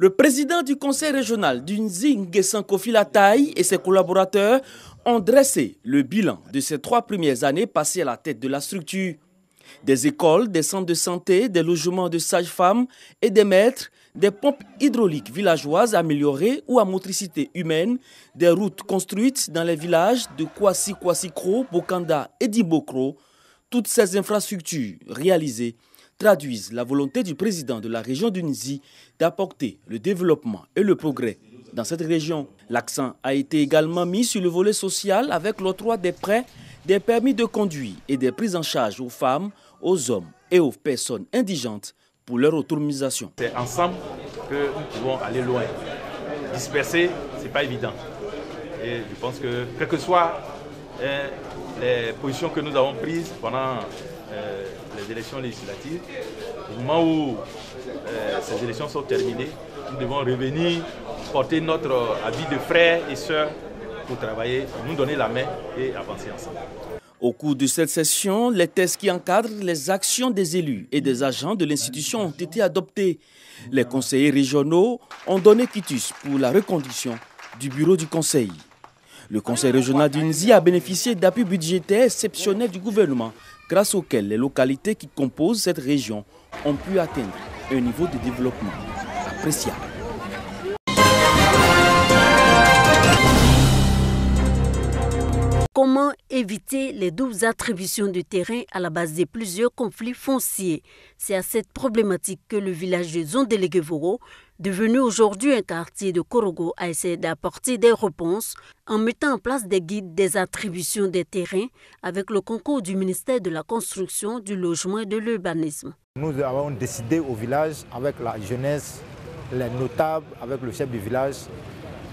Le président du conseil régional d'Unzi, Nguessan Kofi Lataye, et ses collaborateurs ont dressé le bilan de ces 3 premières années passées à la tête de la structure. Des écoles, des centres de santé, des logements de sages-femmes et des maîtres, des pompes hydrauliques villageoises améliorées ou à motricité humaine, des routes construites dans les villages de Kwasi-Kwasi-Kro, Bokanda et Dibokro. Toutes ces infrastructures réalisées traduisent la volonté du président de la région d'Unzi d'apporter le développement et le progrès dans cette région. L'accent a été également mis sur le volet social avec l'octroi des prêts, des permis de conduire et des prises en charge aux femmes, aux hommes et aux personnes indigentes pour leur autonomisation. C'est ensemble que nous pouvons aller loin. Disperser, ce n'est pas évident. Et je pense que, quelles que soient les positions que nous avons prises pendant les élections législatives, au moment où ces élections sont terminées, nous devons revenir porter notre avis de frères et sœurs pour travailler, nous donner la main et avancer ensemble. Au cours de cette session, les textes qui encadrent les actions des élus et des agents de l'institution ont été adoptés. Les conseillers régionaux ont donné quitus pour la reconduction du bureau du conseil. Le conseil régional d'Unzi a bénéficié d'appuis budgétaires exceptionnels du gouvernement, grâce auxquels les localités qui composent cette région ont pu atteindre un niveau de développement appréciable. Comment éviter les doubles attributions de terrain à la base de plusieurs conflits fonciers? C'est à cette problématique que le village de Zondelegevoro, devenu aujourd'hui un quartier de Korogo, a essayé d'apporter des réponses en mettant en place des guides des attributions des terrains avec le concours du ministère de la Construction, du Logement et de l'Urbanisme. Nous avons décidé au village, avec la jeunesse, les notables, avec le chef du village,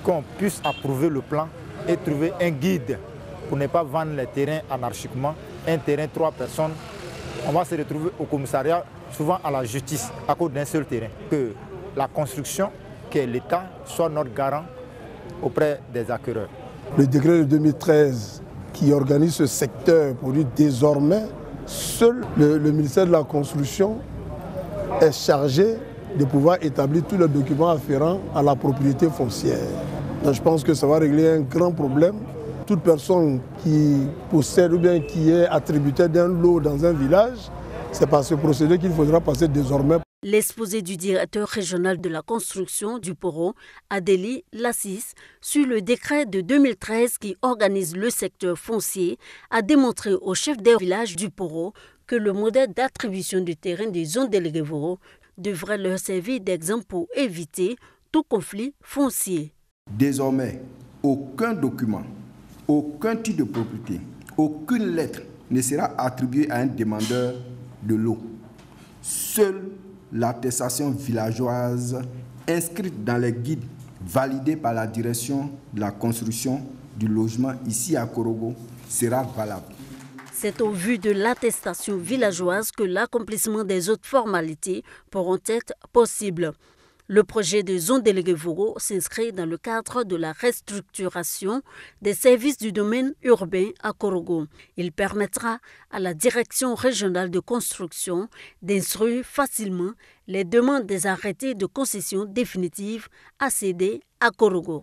qu'on puisse approuver le plan et trouver un guide pour ne pas vendre les terrains anarchiquement. Un terrain, 3 personnes, on va se retrouver au commissariat, souvent à la justice, à cause d'un seul terrain. Que la construction, que l'État soit notre garant auprès des acquéreurs. Le décret de 2013 qui organise ce secteur pour dire désormais, seul le ministère de la Construction est chargé de pouvoir établir tous les documents afférents à la propriété foncière. Donc je pense que ça va régler un grand problème. Toute personne qui possède ou bien qui est attributaire d'un lot dans un village, c'est par ce procédé qu'il faudra passer désormais. L'exposé du directeur régional de la construction du Poro, Adélie Lassis, sur le décret de 2013 qui organise le secteur foncier, a démontré au chef des villages du Poro que le modèle d'attribution du terrain des Zondelegevoro devrait leur servir d'exemple pour éviter tout conflit foncier. Désormais, aucun document, aucun titre de propriété, aucune lettre ne sera attribuée à un demandeur de l'eau. Seule l'attestation villageoise inscrite dans les guides validés par la direction de la construction du logement ici à Korogo sera valable. C'est au vu de l'attestation villageoise que l'accomplissement des autres formalités pourront être possibles. Le projet de Zondelegevoro s'inscrit dans le cadre de la restructuration des services du domaine urbain à Korogo. Il permettra à la direction régionale de construction d'instruire facilement les demandes des arrêtés de concession définitive à céder à Korogo.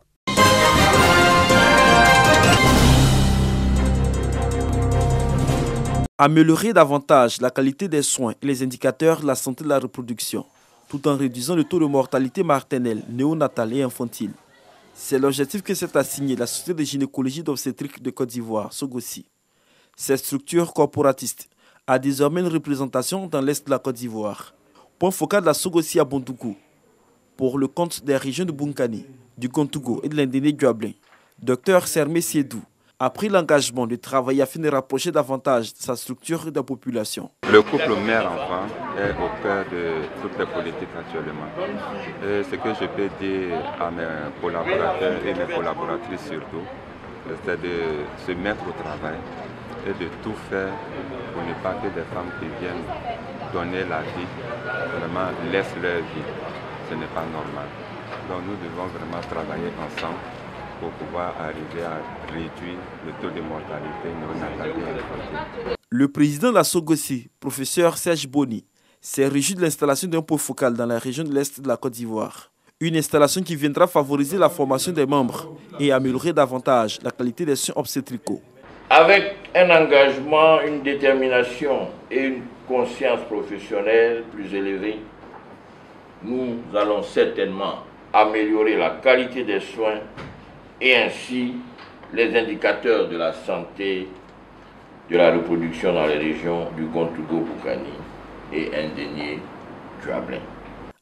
Améliorer davantage la qualité des soins et les indicateurs de la santé de la reproduction, tout en réduisant le taux de mortalité maternelle, néonatale et infantile. C'est l'objectif que s'est assigné la Société de gynécologie d'obstétrique de Côte d'Ivoire, Sogossi. Cette structure corporatiste a désormais une représentation dans l'est de la Côte d'Ivoire. Point focal de la Sogossi à Bontougou, pour le compte des régions de Bunkani, du Kontougo et de l'Indéné-Duablin. Dr Sermé Siedou a pris l'engagement de travailler afin de rapprocher davantage sa structure de la population. Le couple mère-enfant est au cœur de toutes les politiques actuellement. Et ce que je peux dire à mes collaborateurs et mes collaboratrices surtout, c'est de se mettre au travail et de tout faire pour ne pas que des femmes qui viennent donner la vie, vraiment laissent leur vie. Ce n'est pas normal. Donc nous devons vraiment travailler ensemble pour pouvoir arriver à réduire le taux de mortalité néonatale et infantile. Le président de la Sogossi, professeur Serge Boni, s'est réjoui de l'installation d'un point focal dans la région de l'Est de la Côte d'Ivoire. Une installation qui viendra favoriser la formation des membres et améliorer davantage la qualité des soins obstétricaux. Avec un engagement, une détermination et une conscience professionnelle plus élevée, nous allons certainement améliorer la qualité des soins et ainsi les indicateurs de la santé de la reproduction dans les régions du Gontougo-Boukani et Indénié-Tuablin.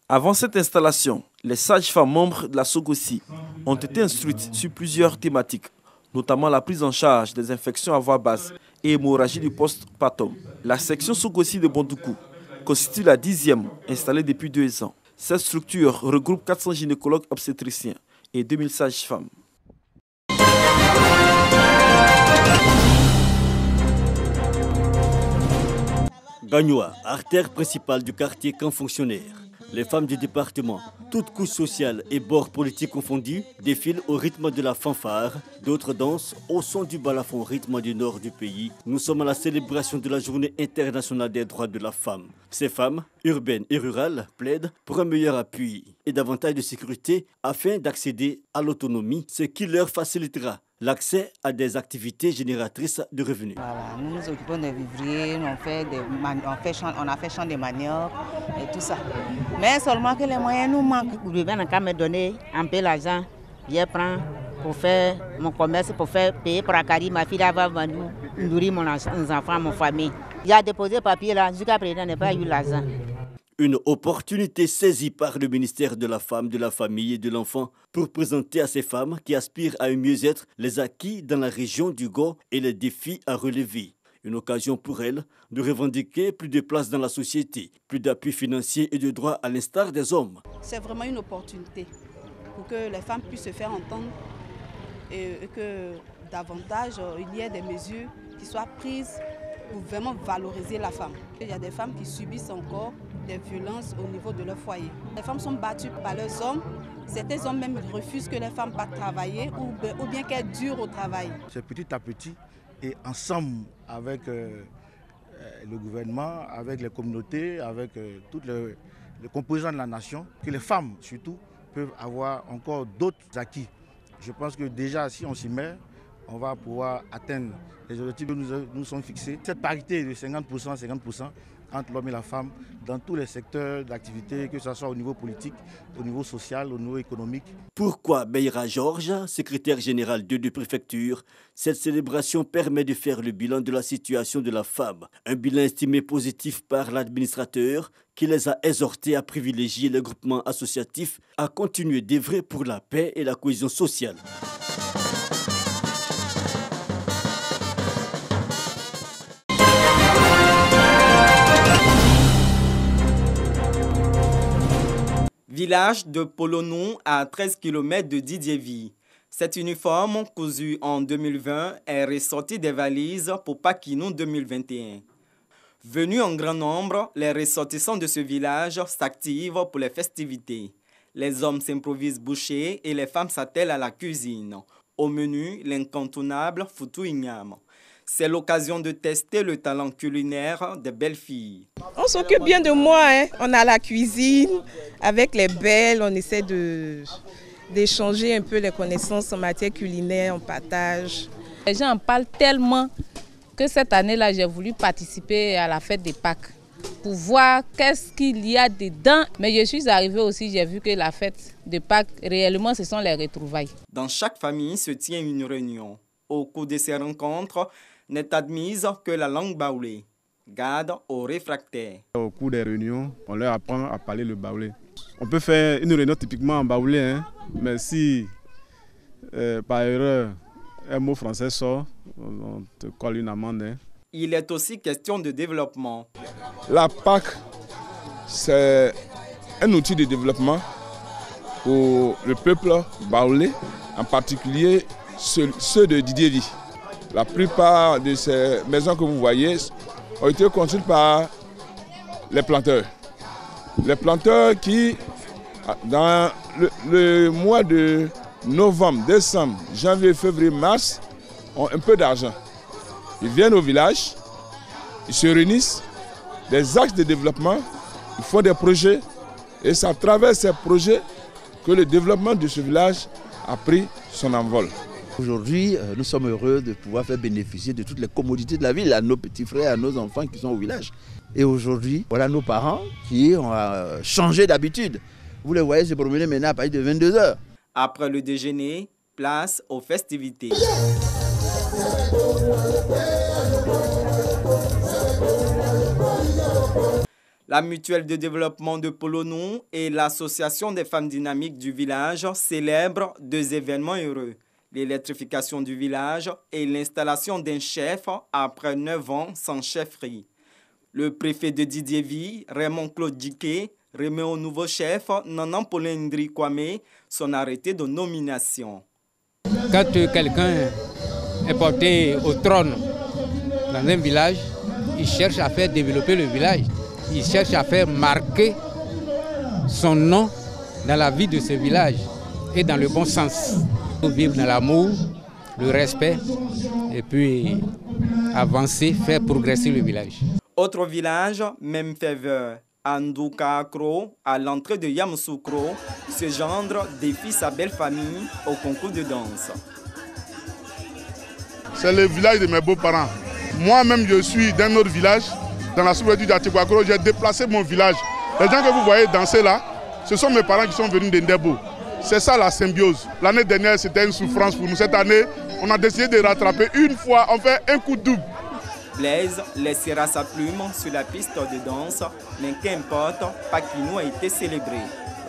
Avant cette installation, les sages-femmes membres de la Sogossi ont été instruites sur plusieurs thématiques, notamment la prise en charge des infections à voie basse et hémorragie du post-partum. La section Sogossi de Bondoukou constitue la 10e installée depuis 2 ans. Cette structure regroupe 400 gynécologues obstétriciens et 2000 sages-femmes. Gagnoa, artère principale du quartier Camp Fonctionnaire. Les femmes du département, toutes couches sociales et bords politiques confondus, défilent au rythme de la fanfare. D'autres dansent au son du balafon, rythme du nord du pays. Nous sommes à la célébration de la Journée internationale des droits de la femme. Ces femmes, urbaines et rurales, plaident pour un meilleur appui et davantage de sécurité afin d'accéder à l'autonomie, ce qui leur facilitera l'accès à des activités génératrices de revenus. Voilà, nous nous occupons des vivriers, on a fait champ de manioc et tout ça. Mais seulement que les moyens nous manquent. Le gouvernement n'a qu'à me donner un peu l'argent, je prends pour faire mon commerce, pour faire payer pour Akari. Ma fille va nourrir mes enfants, ma famille. Il a déposé le papier là, jusqu'à présent, n'a pas eu l'argent. Une opportunité saisie par le ministère de la Femme, de la Famille et de l'Enfant pour présenter à ces femmes qui aspirent à un mieux-être les acquis dans la région du Go et les défis à relever. Une occasion pour elles de revendiquer plus de place dans la société, plus d'appui financier et de droits à l'instar des hommes. C'est vraiment une opportunité pour que les femmes puissent se faire entendre et que davantage il y ait des mesures qui soient prises pour vraiment valoriser la femme. Il y a des femmes qui subissent encore des violences au niveau de leur foyer. Les femmes sont battues par leurs hommes. Certains hommes même refusent que les femmes partent travailler ou bien qu'elles durent au travail. C'est petit à petit et ensemble avec le gouvernement, avec les communautés, avec toutes les composants de la nation, que les femmes surtout peuvent avoir encore d'autres acquis. Je pense que déjà si on s'y met, on va pouvoir atteindre les objectifs que nous sommes fixés. Cette parité de 50%, 50% entre l'homme et la femme dans tous les secteurs d'activité, que ce soit au niveau politique, au niveau social, au niveau économique. Pourquoi Beira Georges, secrétaire général de deux préfectures, cette célébration permet de faire le bilan de la situation de la femme. Un bilan estimé positif par l'administrateur qui les a exhortés à privilégier les groupements associatifs, à continuer d'œuvrer pour la paix et la cohésion sociale. Village de Polonou à 13 km de Didiéville. Cet uniforme cousu en 2020 est ressorti des valises pour Paquinou 2021. Venus en grand nombre, les ressortissants de ce village s'activent pour les festivités. Les hommes s'improvisent bouchers et les femmes s'attellent à la cuisine. Au menu, l'incontournable foutou igname. C'est l'occasion de tester le talent culinaire des belles filles. On s'occupe bien de moi, hein. On a la cuisine, avec les belles, on essaie d'échanger un peu les connaissances en matière culinaire, on partage. Les gens en parlent tellement que cette année-là, j'ai voulu participer à la fête des Pâques pour voir qu'est-ce qu'il y a dedans. Mais je suis arrivée aussi, j'ai vu que la fête de Pâques, réellement, ce sont les retrouvailles. Dans chaque famille se tient une réunion. Au cours de ces rencontres, n'est admise que la langue baoulé, garde aux réfractaires. Au cours des réunions, on leur apprend à parler le baoulé. On peut faire une réunion typiquement en baoulé, hein, mais si par erreur un mot français sort, on te colle une amende. Hein. Il est aussi question de développement. La PAC, c'est un outil de développement pour le peuple baoulé, en particulier ceux de Didiéville. La plupart de ces maisons que vous voyez ont été construites par les planteurs. Les planteurs qui, dans le mois de novembre, décembre, janvier, février, mars, ont un peu d'argent. Ils viennent au village, ils se réunissent, des axes de développement, ils font des projets et c'est à travers ces projets que le développement de ce village a pris son envol. Aujourd'hui, nous sommes heureux de pouvoir faire bénéficier de toutes les commodités de la ville à nos petits frères, à nos enfants qui sont au village. Et aujourd'hui, voilà nos parents qui ont changé d'habitude. Vous les voyez se promener maintenant à partir de 22 h. Après le déjeuner, place aux festivités. La mutuelle de développement de Polonou et l'association des femmes dynamiques du village célèbrent 2 événements heureux. L'électrification du village et l'installation d'un chef après 9 ans sans chefferie. Le préfet de Didiévi, Raymond Claude Diké, remet au nouveau chef, Nanan Polendri Kwame, son arrêté de nomination. Quand quelqu'un est porté au trône dans un village, il cherche à faire développer le village. Il cherche à faire marquer son nom dans la vie de ce village et dans le bon sens. Vivre dans l'amour, le respect et puis avancer, faire progresser le village. Autre village, même faveur. Andouka-Akro, à l'entrée de Yamoussoukro, ce gendre défie sa belle famille au concours de danse. C'est le village de mes beaux-parents. Moi-même, je suis d'un autre village, dans la sous-préfecture d'Atikouakro. J'ai déplacé mon village. Les gens que vous voyez danser là, ce sont mes parents qui sont venus de Ndebo. C'est ça la symbiose. L'année dernière, c'était une souffrance pour nous. Cette année, on a décidé de rattraper une fois, on fait un coup double. Blaise laissera sa plume sur la piste de danse, mais qu'importe, Pakinou a été célébré.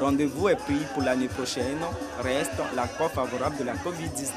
Rendez-vous est pris pour l'année prochaine. Reste l'accord favorable de la Covid-19.